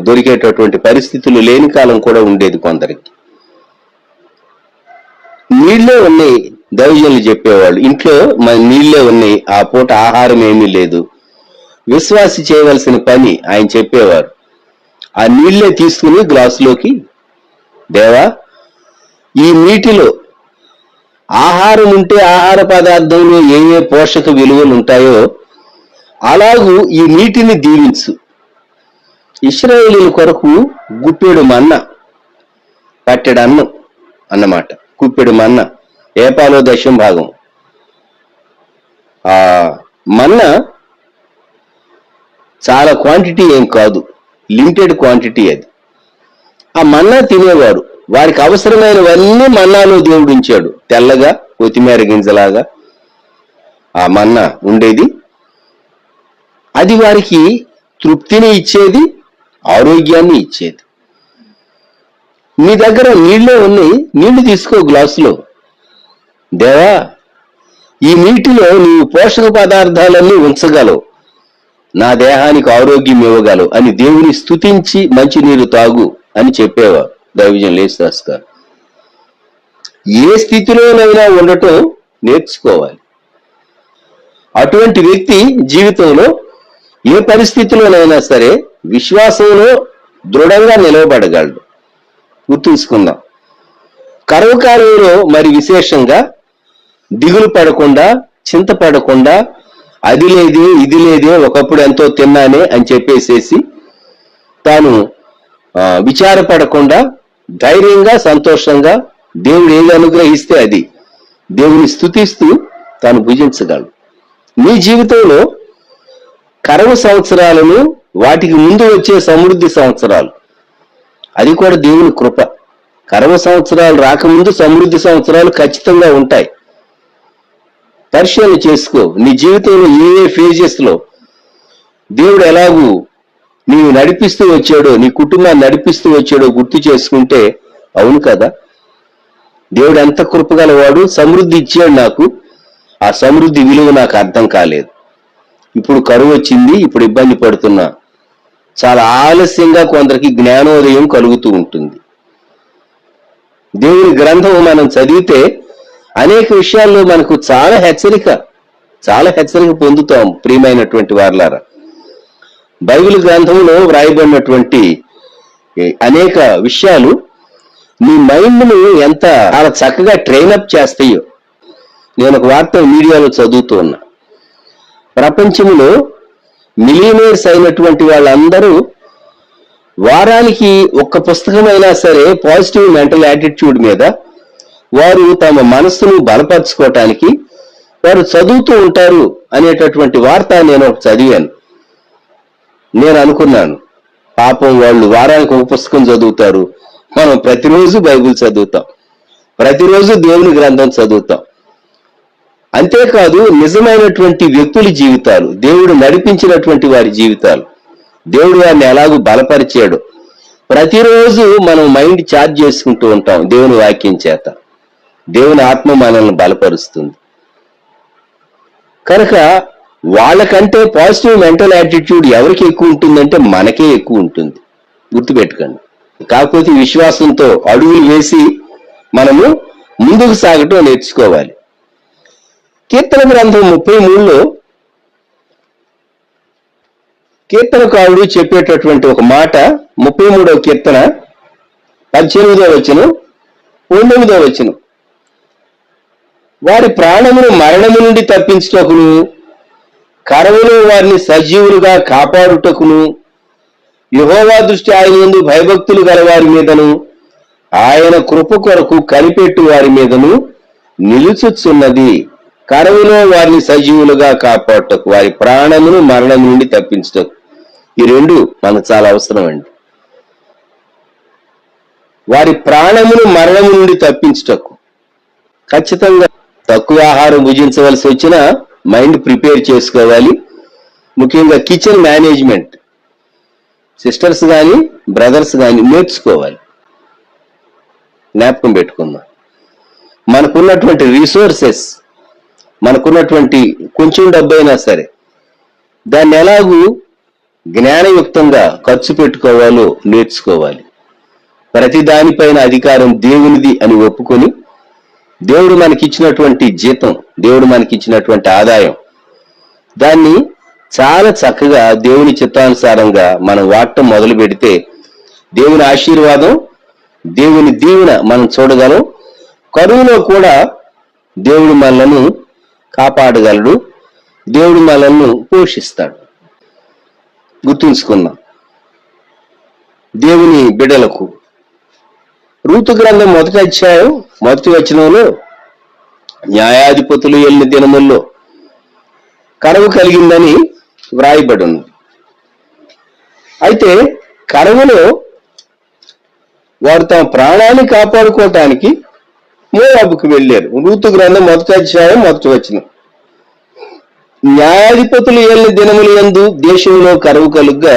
దొరికేటటువంటి పరిస్థితులు లేని కాలం కూడా ఉండేది కొందరికి. నీళ్లే ఉన్నాయి, దైవజనులు చెప్పేవాళ్ళు, ఇంట్లో నీళ్లే ఉన్నాయి, ఆ పూట ఆహారం ఏమీ లేదు. విశ్వాసి చేయవలసిన పని ఆయన చెప్పేవారు, ఆ నీళ్లే తీసుకుని గ్లాసులోకి, దేవా ఈ నీటిలో ఆహారం ఉంటే ఆహార పదార్థంలో ఏ పోషక విలువలు ఉంటాయో అలాగూ ఈ నీటిని దీవించు. ఇశ్రాయేలీల కొరకు గుప్పెడు మన్న, పట్టెడు అన్నం అన్నమాట. గుప్పెడు మన్న, ఏపాలో 10% ఆ మన్న చాలా క్వాంటిటీ ఏం కాదు, లిమిటెడ్ క్వాంటిటీ అది. ఆ మన్నా తినేవారు, వారికి అవసరమైనవన్నీ మన్నాలో దేవుడు ఉంచాడు. తెల్లగా కొత్తిమీర గింజలాగా ఆ మన్నా ఉండేది. అది వారికి తృప్తిని ఇచ్చేది, ఆరోగ్యాన్ని ఇచ్చేది. నీ దగ్గర నీళ్ళే ఉన్నాయి, నీళ్లు తీసుకో గ్లాసులో. దేవా ఈ నీటిలో నీవు పోషక పదార్థాలన్నీ ఉంచగలవు, నా దేహానికి ఆరోగ్యం ఇవ్వగలవు అని దేవుని స్తుతించి మంచి నీరు తాగు అని చెప్పేవారు దైవజనులు యేసుదాస్ గారు. ఏ స్థితిలోనైనా ఉండటం నేర్చుకోవాలి. అటువంటి వ్యక్తి జీవితంలో ఏ పరిస్థితిలోనైనా సరే విశ్వాసంలో దృఢంగా నిలవబడగలడు. గుర్తుంచుకుందాం. కరువు కాలంలో మరి విశేషంగా దిగులు పడకుండా, చింతపడకుండా, అది లేదే ఇది లేదే ఒకప్పుడు ఎంతో తిన్నానే అని చెప్పేసేసి తాను విచారపడకుండా ధైర్యంగా, సంతోషంగా దేవుడు ఏది అనుగ్రహిస్తే అది దేవుని స్తుతిస్తూ తాను భుజించగలడు. నీ జీవితంలో కరువు సంవత్సరాలను, వాటికి ముందు వచ్చే సమృద్ధి సంవత్సరాలు, అది కూడా దేవుని కృప. కరువు సంవత్సరాలు రాకముందు సమృద్ధి సంవత్సరాలు ఖచ్చితంగా ఉంటాయి. పరిశీలన చేసుకో. నీ జీవితంలో ఏ ఫేజెస్ లో దేవుడు ఎలాగూ నీవు నడిపిస్తూ వచ్చాడో, నీ కుటుంబాన్ని నడిపిస్తూ వచ్చాడో గుర్తు చేసుకుంటే, అవును కదా, దేవుడు ఎంత కృపగలవాడు, సమృద్ధి ఇచ్చాడు నాకు, ఆ సమృద్ధి విలువ నాకు అర్థం కాలేదు. ఇప్పుడు కరువు వచ్చింది, ఇప్పుడు ఇబ్బంది పడుతున్నా. చాలా ఆలస్యంగా కొందరికి జ్ఞానోదయం కలుగుతూ ఉంటుంది. దేవుని గ్రంథం మనం చదివితే అనేక విషయాల్లో మనకు చాలా హెచ్చరిక పొందుతాం. ప్రియమైనటువంటి వారలారా, బైబిల్ గ్రంథంలో వ్రాయబడినటువంటి అనేక విషయాలు నీ మైండ్ను ఎంత చాలా చక్కగా ట్రైనప్ చేస్తాయో. నేను ఒక వార్త మీడియాలో చదువుతూ ఉన్నా. ప్రపంచంలో మిలియనీర్స్ అయినటువంటి వాళ్ళందరూ వారానికి ఒక్క పుస్తకమైనా సరే పాజిటివ్ మెంటల్ యాటిట్యూడ్ మీద వారు తమ మనస్సును బలపరుచుకోవటానికి వారు చదువుతూ ఉంటారు అనేటటువంటి వార్త నేను చదివాను. నేను అనుకున్నాను, పాపం వాళ్ళు వారానికి ఒక పుస్తకం చదువుతారు, మనం ప్రతిరోజు బైబిల్ చదువుతాం, ప్రతిరోజు దేవుని గ్రంథం చదువుతాం. అంతేకాదు నిజమైనటువంటి వ్యక్తుల జీవితాలు, దేవుడు నడిపించినటువంటి వారి జీవితాలు, దేవుడు వారిని ఎలాగూ బలపరిచాడు. ప్రతిరోజు మనం మైండ్ ఛార్జ్ చేసుకుంటూ ఉంటాం దేవుని వాక్యం చేత. దేవుని ఆత్మ మనల్ని బలపరుస్తుంది. కనుక వాళ్ళకంటే పాజిటివ్ మెంటల్ యాటిట్యూడ్ ఎవరికి ఎక్కువ ఉంటుందంటే మనకే ఎక్కువ ఉంటుంది, గుర్తుపెట్టుకోండి. కాకపోతే విశ్వాసంతో అడుగులు వేసి మనము ముందుకు సాగటం నేర్చుకోవాలి. కీర్తన గ్రంథం 33లో కీర్తనకారుడు చెప్పేటటువంటి ఒక మాట, 33వ కీర్తన 18వ వచనం, 19వ వచనం. వారి ప్రాణమును మరణము నుండి తప్పించుటకును, కరువులో వారిని సజీవులుగా కాపాడుటకును, యెహోవా దృష్టి ఆయన యందు భయభక్తులు గల వారి మీదను, ఆయన కృప కొరకు కనిపెట్టు వారి మీదను నిలుచుచున్నది. కరువులో వారిని సజీవులుగా కాపాడుటకు, వారి ప్రాణమును మరణం నుండి తప్పించుటకు. ఈ రెండు మనకు చాలా అవసరం అండి. వారి ప్రాణమును మరణం నుండి తప్పించుటకు ఖచ్చితంగా తక్కువ ఆహారం భుజించవలసి వచ్చినా మైండ్ ప్రిపేర్ చేసుకోవాలి. ముఖ్యంగా కిచెన్ మేనేజ్మెంట్ సిస్టర్స్ కానీ బ్రదర్స్ కానీ నేర్చుకోవాలి. జ్ఞాపకం పెట్టుకుందాం. మనకున్నటువంటి రిసోర్సెస్, మనకున్నటువంటి కొంచెం డబ్బైనా సరే దాన్ని ఎలాగూ జ్ఞానయుక్తంగా ఖర్చు పెట్టుకోవాలో నేర్చుకోవాలి. ప్రతి దానిపైన అధికారం దేవునిది అని ఒప్పుకొని, దేవుడు మనకిచ్చినటువంటి జీతం, దేవుడు మనకిచ్చినటువంటి ఆదాయం, దాన్ని చాలా చక్కగా దేవుని చిత్తానుసారంగా మనం వాడటం మొదలు పెడితే దేవుని ఆశీర్వాదం, దేవుని దీవెన మనం చూడగలం. కరువులో కూడా దేవుడు మనలను కాపాడగలడు, దేవుడు మనల్ని పోషిస్తాడు. గుర్తుంచుకుందాం. దేవుని బిడ్డలకు రూతు గ్రంథం 1వ అధ్యాయం 1వ వచనంలో, న్యాయాధిపతులు వెళ్ళిన దినముల్లో కరువు కలిగిందని వ్రాయబడి ఉంది. అయితే కరువులో వారు తమ ప్రాణాన్ని కాపాడుకోవటానికి మోయాబుకు వెళ్ళారు. రూతు గ్రంథం 1వ అధ్యాయం 1వ వచనం. న్యాయాధిపతులు ఏలిన దినముల యందు దేశంలో కరువు కలుగ్గా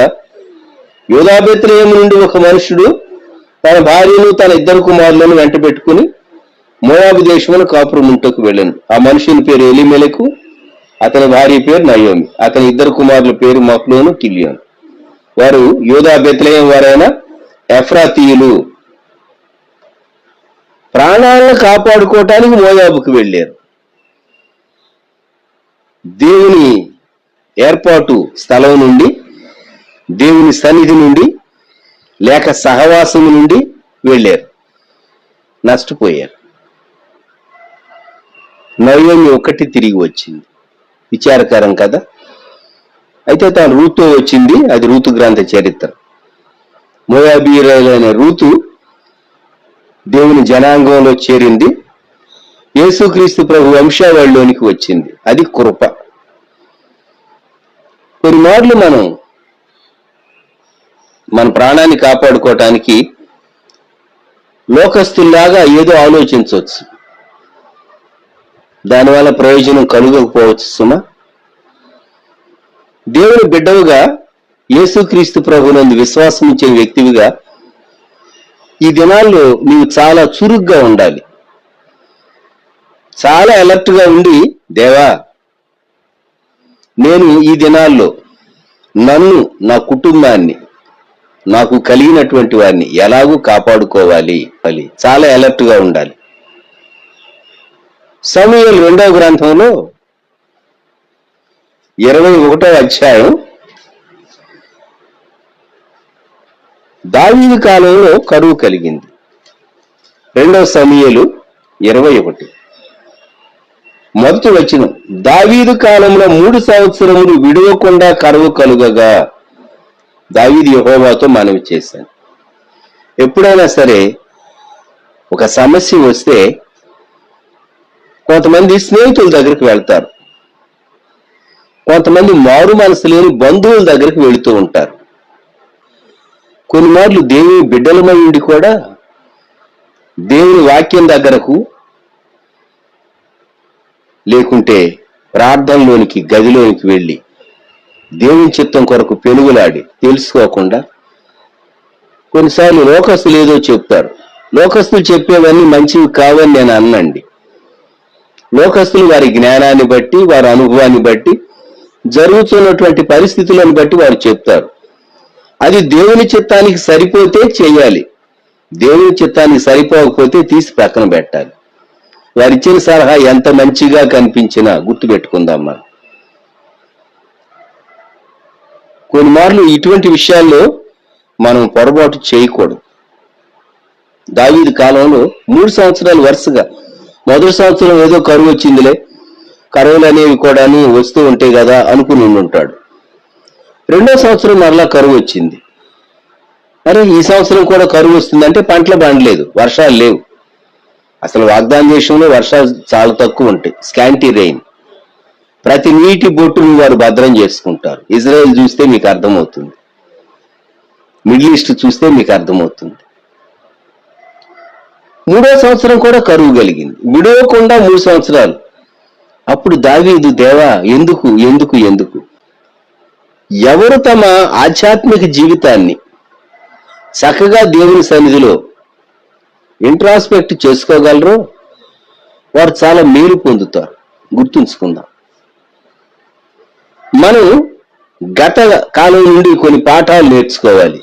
యూదా బేత్లెహేము నుండి ఒక మనుషుడు తన భార్యను తన 2 కుమారులను వెంట పెట్టుకుని మోయాబు దేశమును కాపురముంటకు వెళ్ళాను. ఆ మనుషుని పేరు ఎలీమెలెకు, అతని భార్య పేరు నయోమి, అతని 2 కుమారుల పేరు మక్లోను, కిలియోను. వారు యూదా బేత్లెహేము వారైన ఎఫ్రాతీయులు. ప్రాణాలను కాపాడుకోవటానికి మోయాబుకు వెళ్ళారు. దేవుని ఏర్పాటు స్థలం నుండి, దేవుని సన్నిధి నుండి, లేక సహవాసము నుండి వెళ్ళారు, నష్టపోయారు. నయోమి ఒకటి తిరిగి వచ్చింది. విచారకరం కదా. అయితే తాను రూతుతో వచ్చింది. అది రూతు గ్రంథ చరిత్ర. మోయాబీయులైన రూతు దేవుని జనాంగంలో చేరింది. యేసుక్రీస్తు ప్రభు వంశావళిలోనికి వచ్చింది. అది కృప. కొన్నిమార్లు మనం మన ప్రాణాన్ని కాపాడుకోవటానికి లోకస్తుల్లాగా ఏదో ఆలోచించవచ్చు, దానివల్ల ప్రయోజనం కలుగకపోవచ్చు సుమా. దేవుని బిడ్డవుగా, యేసుక్రీస్తు ప్రభునందు విశ్వాసం ఇచ్చే వ్యక్తివిగా ఈ దినాల్లో నీవు చాలా చురుగ్గా ఉండాలి. చాలా అలర్ట్ గా ఉండి, దేవా నేను ఈ దినాల్లో నన్ను, నా కుటుంబాన్ని, నాకు కలిగినటువంటి వారిని ఎలాగూ కాపాడుకోవాలి అని చాలా అలర్ట్ గా ఉండాలి. సమూయేలు 2వ గ్రంథంలో 21వ అధ్యాయం, దావీదు కాలంలో కరువు కలిగింది. 2వ సమూయేలు 21 మొదటి వచనం. దావీదు కాలంలో 3 సంవత్సరములు విడవకుండా కరువు కలుగగా దావీదు యెహోవాతో మనవి చేశాను. ఎప్పుడైనా సరే ఒక సమస్య వస్తే కొంతమంది స్నేహితుల దగ్గరికి వెళ్తారు, కొంతమంది మారు మనసు లేని బంధువుల దగ్గరికి వెళుతూ ఉంటారు. కొన్ని మార్లు దేవుని బిడ్డలమై ఉండి కూడా దేవుని వాక్యం దగ్గరకు, లేకుంటే ప్రార్థనలోనికి గదిలోనికి వెళ్ళి దేవుని చిత్తం కొరకు పెనుగులాడి తెలుసుకోకుండా కొన్నిసార్లు లోకస్తులు ఏదో చెప్తారు. లోకస్తులు చెప్పేవన్నీ మంచివి కావని నేను అన్నండి. లోకస్తులు వారి జ్ఞానాన్ని బట్టి, వారి అనుభవాన్ని బట్టి, జరుగుతున్నటువంటి పరిస్థితులను బట్టి వారు చెప్తారు. అది దేవుని చిత్తానికి సరిపోతే చేయాలి, దేవుని చిత్తానికి సరిపోకపోతే తీసి పక్కన పెట్టాలి. వారిచ్చిన సలహా ఎంత మంచిగా కనిపించినా గుర్తుపెట్టుకుందాం. కొన్ని మార్లు ఇటువంటి విషయాల్లో మనం పొరపాటు చేయకూడదు. దావీదు కాలంలో 3 సంవత్సరాలు వరుసగా, మొదటి సంవత్సరం ఏదో కరువు వచ్చిందిలే, కరువులు అనేవి కూడా వస్తూ ఉంటాయి కదా అనుకుని ఉంటాడు. రెండో సంవత్సరం మరలా కరువు వచ్చింది. అరే ఈ సంవత్సరం కూడా కరువు వస్తుందంటే పంటలు పండలేదు, వర్షాలు లేవు. అసలు వాగ్దాన దేశంలో వర్షాలు చాలా తక్కువ ఉంటాయి, స్కాంటీ రెయిన్. ప్రతి నీటి బొట్టును వారు భద్రం చేసుకుంటారు. ఇజ్రాయెల్ చూస్తే మీకు అర్థమవుతుంది, మిడిల్ ఈస్ట్ చూస్తే మీకు అర్థమవుతుంది. 3వ సంవత్సరం కూడా కరువు కలిగింది, విడవకుండా 3 సంవత్సరాలు. అప్పుడు దావీదు, దేవా ఎందుకు ఎందుకు ఎందుకు? ఎవరు తమ ఆధ్యాత్మిక జీవితాన్ని చక్కగా దేవుని సన్నిధిలో ఇంట్రాస్పెక్ట్ చేసుకోగలరో వారు చాలా మేలు పొందుతారు. గుర్తుంచుకుందాం. మనం గత కాలం నుండి కొన్ని పాఠాలు నేర్చుకోవాలి.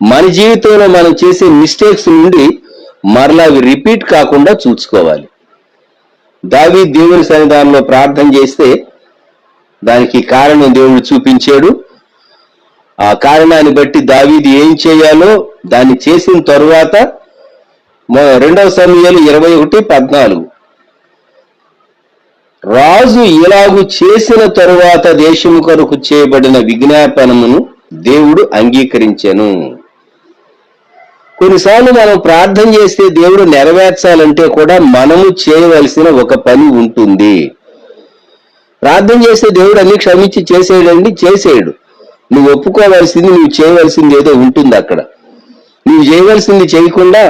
మన జీవితంలో మనం చేసే మిస్టేక్స్ నుండి మరలా అవి రిపీట్ కాకుండా చూసుకోవాలి. దావీదు దేవుని సన్నిధానంలో ప్రార్థన చేస్తే దానికి కారణం దేవుడు చూపించాడు. ఆ కారణాన్ని బట్టి దావీదు ఏం చేయాలో దాన్ని చేసిన తరువాత 2వ సమూయేలు 21:14 రాజు ఇలాగు చేసిన తరువాత దేశము కొరకు చేయబడిన విజ్ఞాపనమును దేవుడు అంగీకరించెను. కొన్నిసార్లు మనం ప్రార్థన చేస్తే దేవుడు నెరవేర్చాలంటే కూడా మనము చేయవలసిన ఒక పని ఉంటుంది. ప్రార్థన చేస్తే దేవుడు అన్ని క్షమించి చేసేయడండి, చేసేయడు. నువ్వు ఒప్పుకోవలసింది, నువ్వు చేయవలసింది ఏదో ఉంటుంది అక్కడ. నువ్వు చేయవలసింది చేయకుండా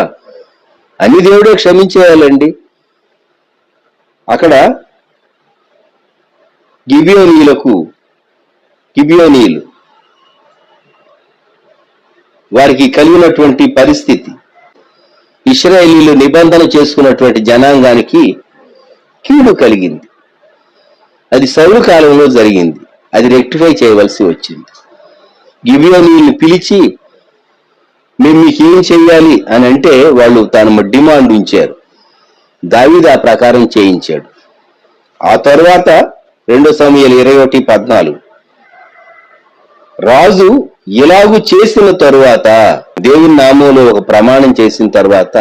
అన్ని దేవుడే క్షమించేయాలండి. అక్కడ గిబియోనీయులు వారికి కలిగినటువంటి పరిస్థితి, ఇశ్రాయేలీయులు నిబంధన చేసుకున్నటువంటి జనాంగానికి కీడు కలిగింది. అది సౌలు కాలంలో జరిగింది. అది రెక్టిఫై చేయవలసి వచ్చింది. గిబియోనీయుల్ని పిలిచి మేము మీకు ఏం చెయ్యాలి అని అంటే వాళ్ళు తన డిమాండ్ ఉంచారు. దావీదు ఆ ప్రకారం చేయించాడు. ఆ తర్వాత 2 సమూయేలు 21:14 రాజు ఇలాగు చేసిన తరువాత, దేవుని నామంలో ఒక ప్రమాణం చేసిన తర్వాత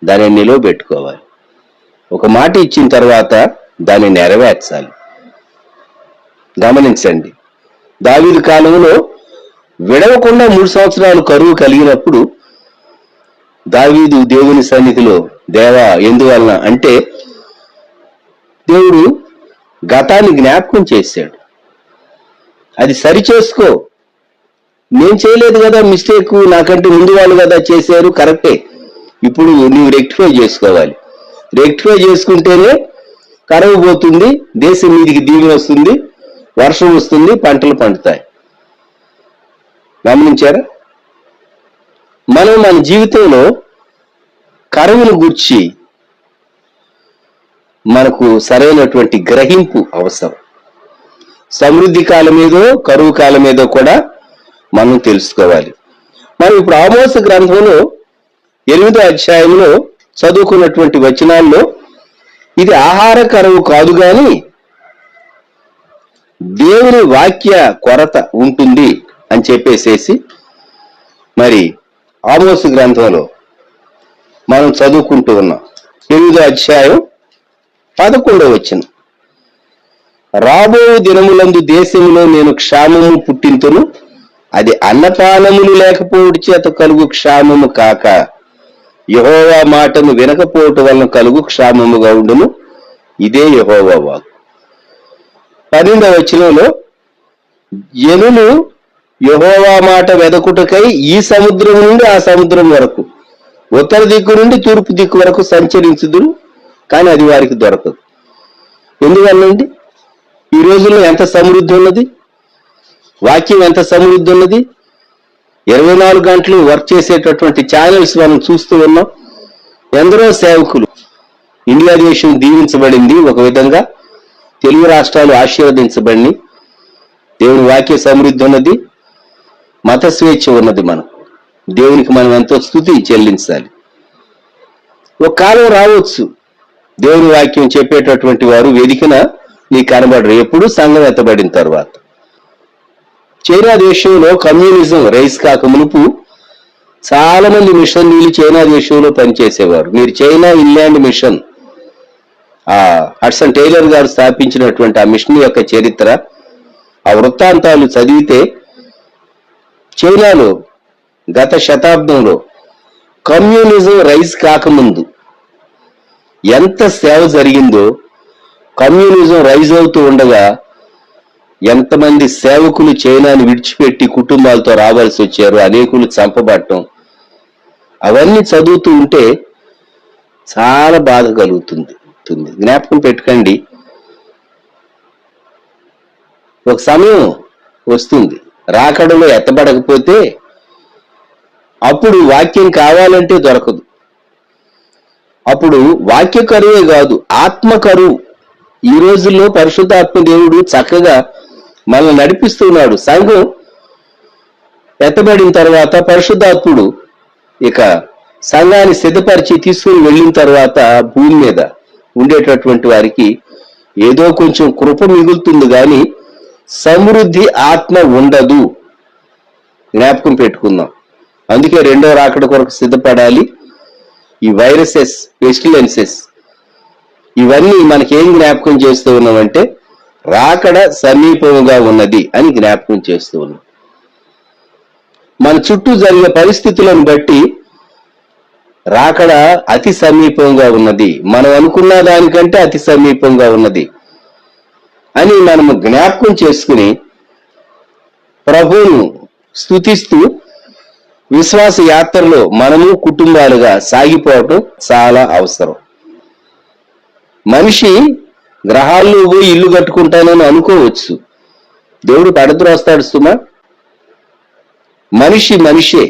దాన్ని నిలవబెట్టుకోవాలి. ఒక మాట ఇచ్చిన తర్వాత దాన్ని నెరవేర్చాలి. గమనించండి, దావీదు కాలంలో విడవకుండా 3 సంవత్సరాలు కరువు కలిగినప్పుడు దావీదు దేవుని సన్నిధిలో, దేవా ఎందువలన అంటే దేవుడు గతాన్ని జ్ఞాపకం చేశాడు. అది సరి చేసుకో, నేను చేయలేదు కదా మిస్టేక్, నాకంటే ముందు వాళ్ళు కదా చేశారు, కరెక్టే. ఇప్పుడు నువ్వు రెక్టిఫై చేసుకోవాలి. రెక్టిఫై చేసుకుంటేనే కరువు పోతుంది, దేశం మీదికి దీవెన వస్తుంది, వర్షం వస్తుంది, పంటలు పండుతాయి. గమనించారా? మనం మన జీవితంలో కరువును గూర్చి మనకు సరైనటువంటి గ్రహింపు అవసరం. సమృద్ధి కాలం ఏదో కరువు కాలం ఏదో కూడా మనం తెలుసుకోవాలి. మనం ఇప్పుడు ఆమోసు గ్రంథంలో 8వ అధ్యాయంలో చదువుకున్నటువంటి వచనాల్లో ఇది ఆహార కరువు కాదు గాని దేవుని వాక్య కొరత ఉంటుంది అని చెప్పేసేసి మరి ఆమోసు గ్రంథంలో మనం చదువుకుంటూ ఉన్నాం. 8వ అధ్యాయం 11వ వచనం, రాబో దినములందు దేశములో నేను క్షామము పుట్టింతును, అది అన్నపానములు లేకపోవడం చేత కలుగు క్షామము కాక యెహోవా మాటను వినకపోవటం వలన కలుగు క్షామముగా ఉండును, ఇదే యెహోవా వాక్కు. 12వ వచనంలో జనులు యెహోవా మాట వెదకుటకై ఈ సముద్రం నుండి ఆ సముద్రం వరకు, ఉత్తర దిక్కు నుండి తూర్పు దిక్కు వరకు సంచరించుదురు, కానీ అది వారికి దొరకదు. ఎందువల్లండి? ఈ రోజుల్లో ఎంత సమృద్ధి ఉన్నది, వాక్యం ఎంత సమృద్ధి ఉన్నది. 24 గంటలు వర్క్ చేసేటటువంటి ఛానల్స్ మనం చూస్తూ ఉన్నాం. ఎందరో సేవకులు. ఇండియా దేశం దీవించబడింది ఒక విధంగా, తెలుగు రాష్ట్రాలు ఆశీర్వదించబడి, దేవుని వాక్య సమృద్ధి ఉన్నది, మత స్వేచ్ఛ ఉన్నది. దేవునికి మనం ఎంతో స్తుతి చెల్లించాలి. ఒక కాలం రావచ్చు దేవుని వాక్యం చెప్పేటటువంటి వారు వేదికన నీకు కనబడరు, ఎప్పుడు సంఘం ఎత్తబడిన తర్వాత. చైనా దేశంలో కమ్యూనిజం రైస్ కాక మునుపు చాలా మంది మిషనరీలు చైనా దేశంలో పనిచేసేవారు. మీరు China Inland Mission, Hudson Taylor గారు స్థాపించినటువంటి ఆ మిషన్ యొక్క చరిత్ర, ఆ వృత్తాంతాలు చదివితే చైనాలో గత శతాబ్దంలో కమ్యూనిజం రైజ్ కాకముందు ఎంత సేవ జరిగిందో, కమ్యూనిజం రైజ్ అవుతూ ఉండగా ఎంతమంది సేవకులు చైనాని విడిచిపెట్టి కుటుంబాలతో రావాల్సి వచ్చారు, అనేకులు చంపబడటం, అవన్నీ చదువుతూ ఉంటే చాలా బాధ కలుగుతుంది. జ్ఞాపకం పెట్టుకోండి, ఒక సమయం వస్తుంది రాకడలో ఎత్తబడకపోతే అప్పుడు వాక్యం కావాలంటే దొరకదు. అప్పుడు వాక్య కరువే కాదు, ఆత్మ కరువు. ఈ రోజుల్లో పరిశుద్ధాత్మ దేవుడు చక్కగా మనల్ని నడిపిస్తున్నాడు. సంఘం ఎత్తబడిన తర్వాత పరిశుద్ధాత్ముడు ఇక సంఘాన్ని సిద్ధపరిచి తీసుకుని వెళ్ళిన తర్వాత భూమి మీద ఉండేటటువంటి వారికి ఏదో కొంచెం కృప మిగులుతుంది, కానీ సమృద్ధి ఆత్మ ఉండదు. జ్ఞాపకం పెట్టుకుందాం. అందుకే రెండో రాకడ కొరకు సిద్ధపడాలి. ఈ వైరసెస్, పెస్టిలెన్సెస్, ఇవన్నీ మనకేం జ్ఞాపకం చేస్తూ ఉన్నామంటే రాకడ సమీపంగా ఉన్నది అని జ్ఞాపకం చేస్తూ ఉన్నాం. మన చుట్టూ జరిగే పరిస్థితులను బట్టి రాకడ అతి సమీపంగా ఉన్నది, మనం అనుకున్న దానికంటే అతి సమీపంగా ఉన్నది అని మనము జ్ఞాపకం చేసుకుని ప్రభువును స్తుతిస్తూ విశ్వాస యాత్రలో మనము కుటుంబాలుగా సాగిపోవటం చాలా అవసరం. మనిషి గ్రహాల్లో పోయి ఇల్లు కట్టుకుంటానని అనుకోవచ్చు, దేవుడు పడద్రోస్తాడు సుమా. మనిషే,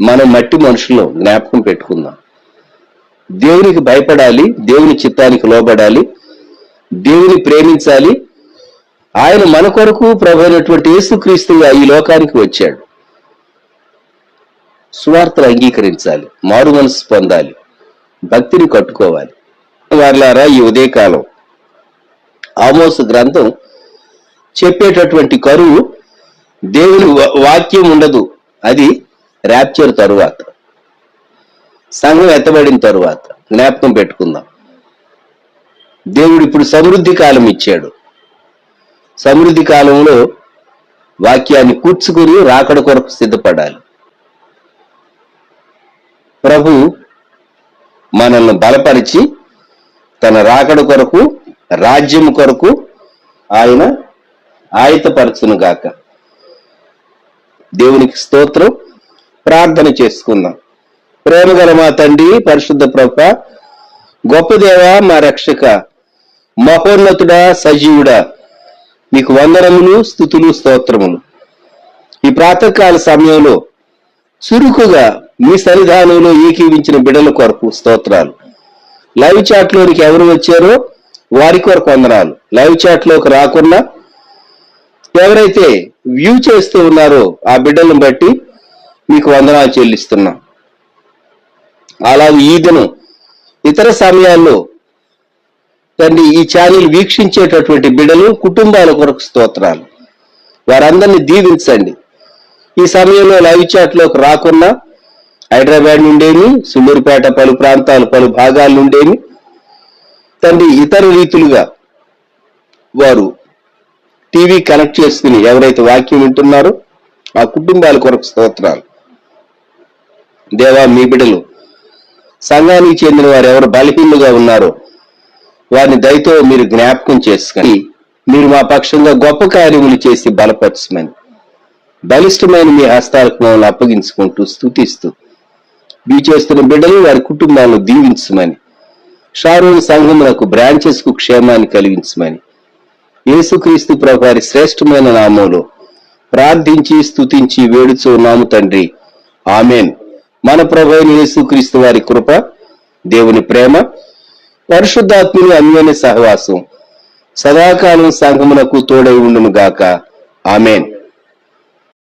మనం మట్టి మనుషులు. జ్ఞాపకం పెట్టుకుందాం. దేవునికి భయపడాలి, దేవుని చిత్తానికి లోబడాలి, దేవుని ప్రేమించాలి. ఆయన మన కొరకు ప్రభు అయినటువంటి యేసుక్రీస్తుగా ఈ లోకానికి వచ్చాడు. సువార్తను అంగీకరించాలి, మారు మనసు పొందాలి, భక్తిని కట్టుకోవాలి. వారలారా, ఈ ఉదయకాలం ఆమోసు గ్రంథం చెప్పేటటువంటి కరువు దేవుని వాక్యం ఉండదు. అది ర్యాప్చర్ తరువాత, సంఘం ఎత్తబడిన తరువాత. జ్ఞాపకం పెట్టుకుందాం. దేవుడు ఇప్పుడు సమృద్ధి కాలం ఇచ్చాడు. సమృద్ధి కాలంలో వాక్యాన్ని కూర్చుకుని రాకడ కొరకు సిద్ధపడాలి. ప్రభు మనల్ని బలపరిచి తన రాకడ కొరకు, రాజ్యం కొరకు ఆయన ఆయత్తపరచును గాక. దేవునికి స్తోత్రం. ప్రార్థన చేసుకుందాం. ప్రేమగల మా తండ్రి, పరిశుద్ధ ప్రభువా, గొప్ప దేవా, మా రక్షక, మహోన్నతుడా, సజీవుడా, మీకు వందనములు, స్తుతులు, స్తోత్రములు. ఈ ప్రాతకాల సమయంలో చురుకుగా మీ సన్నిధానంలో ఏకీవించిన బిడ్డల కొరకు స్తోత్రాలు. లైవ్ చాట్ లోనికి ఎవరు వచ్చారో వారి కొరకు వందనాలు. లైవ్ చాట్ లోకి రాకుండా ఎవరైతే వ్యూ చేస్తూ ఉన్నారో ఆ బిడ్డలను బట్టి మీకు వందనాలు చెల్లిస్తున్నాం. అలాగే ఈ దినం ఇతర సమయాల్లో తండ్రి ఈ ఛానల్ వీక్షించేటటువంటి బిడ్డలు, కుటుంబాల కొరకు స్తోత్రాలు. వారందరినీ దీవించండి. ఈ సమయంలో లైవ్ చాట్ లోకి రాకున్నా హైదరాబాద్ నుండేమి, సుళ్ళూరుపేట, పలు ప్రాంతాలు, పలు భాగాల నుండేమి తండ్రి ఇతర రీతులుగా వారు టీవీ కనెక్ట్ చేసుకుని ఎవరైతే వాక్యం వింటున్నారో ఆ కుటుంబాల కొరకు స్తోత్రాలు. దేవా, మీ బిడ్డలు సంఘానికి చెందిన వారు ఎవరు బలహీనులుగా ఉన్నారో వారిని దయతో మీరు జ్ఞాపకం చేసుకుని మీరు మా పక్షంగా గొప్ప కార్యములు చేసి బలపరచమని బలిష్టమైన మీ హస్తాలకు మమ్మల్ని అప్పగించుకుంటూ స్తుతిస్తూ చేస్తున్న బిడ్డలు వారి కుటుంబాలను దీవించమని షారోన్ సంఘములకు బ్రాంచెస్ కు క్షేమాన్ని కలిగించమని యేసుక్రీస్తు ప్రభు వారి శ్రేష్టమైన నామంలో ప్రార్థించి స్తుతించి వేడుచున్నాము తండ్రి, ఆమెన్. మన ప్రభు అయిన యేసుక్రీస్తు వారి కృప, దేవుని ప్రేమ, పరిశుద్ధాత్ముని అన్యోన్య సహవాసం సదాకాలం సంఘమునకు తోడై ఉండును గాక. ఆమెన్.